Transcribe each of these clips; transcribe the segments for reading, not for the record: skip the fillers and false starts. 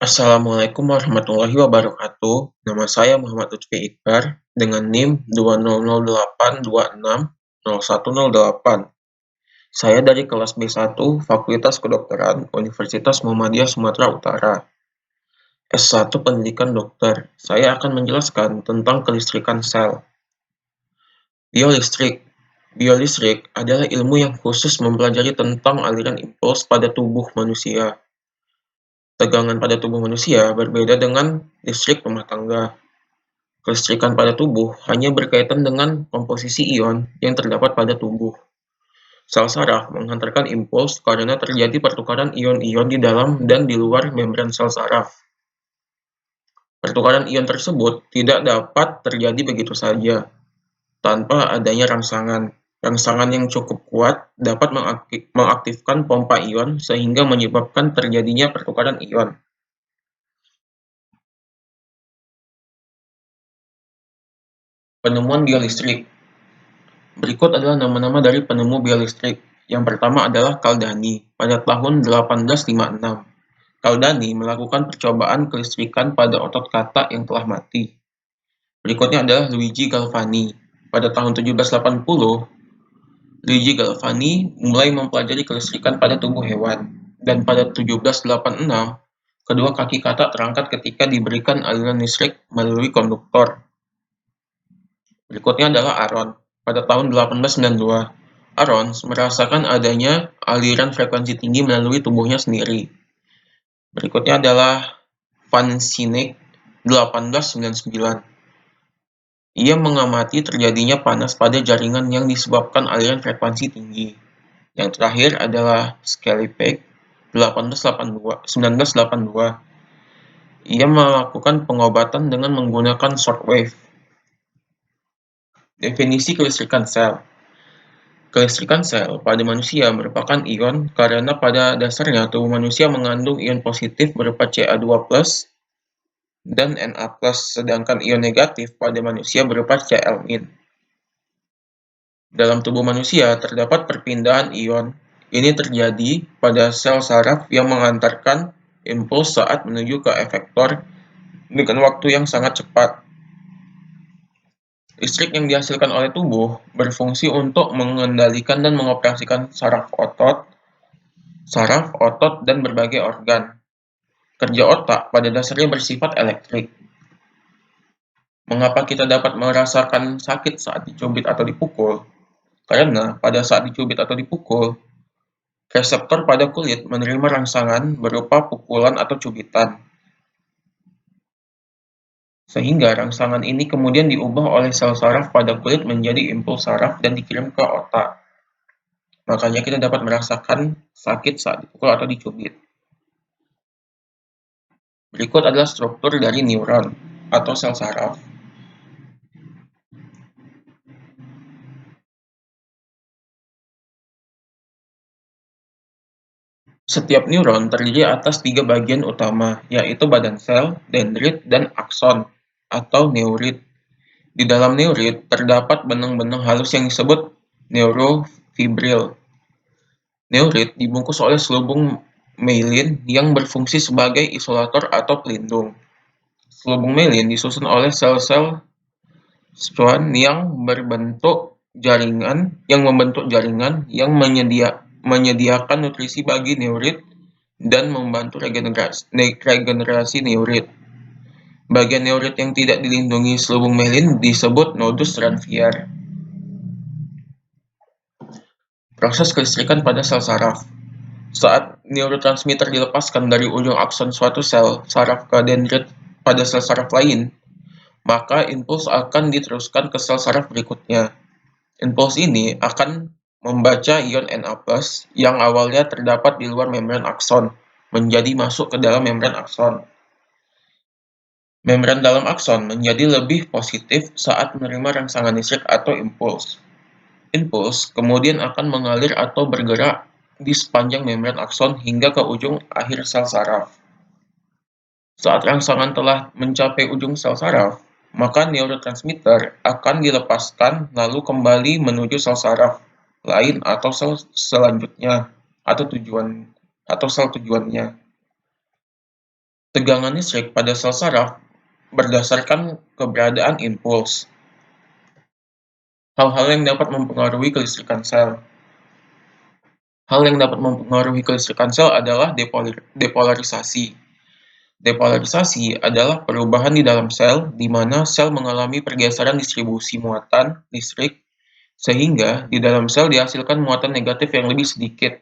Assalamualaikum warahmatullahi wabarakatuh. Nama saya Muhammad Lutfi Ikbar dengan NIM 20008260108. Saya dari kelas B1 Fakultas Kedokteran Universitas Muhammadiyah Sumatera Utara. S1 Pendidikan Dokter. Saya akan menjelaskan tentang kelistrikan sel. Biolistrik. Biolistrik adalah ilmu yang khusus mempelajari tentang aliran impuls pada tubuh manusia. Tegangan pada tubuh manusia berbeda dengan listrik rumah tangga. Kelistrikan pada tubuh hanya berkaitan dengan komposisi ion yang terdapat pada tubuh. Sel saraf menghantarkan impuls karena terjadi pertukaran ion-ion di dalam dan di luar membran sel saraf. Pertukaran ion tersebut tidak dapat terjadi begitu saja, tanpa adanya rangsangan. Rangsangan yang cukup kuat dapat mengaktifkan pompa ion sehingga menyebabkan terjadinya pertukaran ion. Penemuan biolistrik. Berikut adalah nama-nama dari penemu biolistrik. Yang pertama adalah Caldani pada tahun 1856. Caldani melakukan percobaan kelistrikan pada otot katak yang telah mati. Berikutnya adalah Luigi Galvani. Pada tahun 1780, Luigi Galvani mulai mempelajari kelistrikan pada tubuh hewan. Dan pada 1786, kedua kaki katak terangkat ketika diberikan aliran listrik melalui konduktor. Berikutnya adalah Aron. Pada tahun 1892, Aron merasakan adanya aliran frekuensi tinggi melalui tubuhnya sendiri. Berikutnya adalah Van Synek 1899. Ia mengamati terjadinya panas pada jaringan yang disebabkan aliran frekuensi tinggi. Yang terakhir adalah Schelleppek 1982. Ia melakukan pengobatan dengan menggunakan shortwave. Definisi kelistrikan sel. Kelistrikan sel pada manusia merupakan ion karena pada dasarnya tubuh manusia mengandung ion positif berupa Ca2+, dan Na+, sedangkan ion negatif pada manusia berupa Cl-. Dalam tubuh manusia terdapat perpindahan ion. Ini terjadi pada sel saraf yang mengantarkan impuls saat menuju ke efektor dengan waktu yang sangat cepat. Listrik yang dihasilkan oleh tubuh berfungsi untuk mengendalikan dan mengoperasikan saraf, otot, dan berbagai organ. Kerja otak pada dasarnya bersifat elektrik. Mengapa kita dapat merasakan sakit saat dicubit atau dipukul? Karena pada saat dicubit atau dipukul, reseptor pada kulit menerima rangsangan berupa pukulan atau cubitan. Sehingga rangsangan ini kemudian diubah oleh sel saraf pada kulit menjadi impuls saraf dan dikirim ke otak. Makanya kita dapat merasakan sakit saat dipukul atau dicubit. Berikut adalah struktur dari neuron atau sel saraf. Setiap neuron terdiri atas 3 bagian utama, yaitu badan sel, dendrit, dan akson atau neurit. Di dalam neurit terdapat benang-benang halus yang disebut neurofibril. Neurit dibungkus oleh selubung myelin yang berfungsi sebagai isolator atau pelindung. Selubung myelin disusun oleh sel-sel Schwann yang membentuk jaringan yang menyediakan nutrisi bagi neurit dan membantu regenerasi neurit. Bagian neurit yang tidak dilindungi selubung myelin disebut nodus Ranvier. Proses kelistrikan pada sel saraf. Saat neurotransmitter dilepaskan dari ujung akson suatu sel saraf ke dendrit pada sel saraf lain, maka impuls akan diteruskan ke sel saraf berikutnya. Impuls ini akan membaca ion Na+ yang awalnya terdapat di luar membran akson, menjadi masuk ke dalam membran akson. Membran dalam akson menjadi lebih positif saat menerima rangsangan listrik atau impuls. Impuls kemudian akan mengalir atau bergerak di sepanjang membran akson hingga ke ujung akhir sel saraf. Saat rangsangan telah mencapai ujung sel saraf, maka neurotransmitter akan dilepaskan lalu kembali menuju sel saraf lain atau sel selanjutnya atau sel tujuannya. Tegangan listrik pada sel saraf berdasarkan keberadaan impuls. Hal-hal yang dapat mempengaruhi kelistrikan sel. Hal yang dapat mempengaruhi kelistrikan sel adalah depolarisasi. Depolarisasi adalah perubahan di dalam sel di mana sel mengalami pergeseran distribusi muatan listrik sehingga di dalam sel dihasilkan muatan negatif yang lebih sedikit.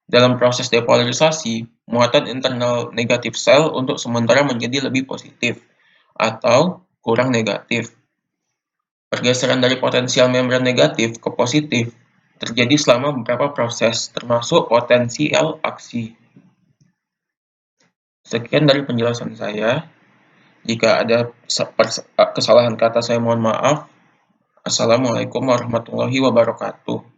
Dalam proses depolarisasi, muatan internal negatif sel untuk sementara menjadi lebih positif atau kurang negatif. Pergeseran dari potensial membran negatif ke positif terjadi selama beberapa proses, termasuk potensial aksi. Sekian dari penjelasan saya. Jika ada kesalahan kata, saya mohon maaf. Assalamualaikum warahmatullahi wabarakatuh.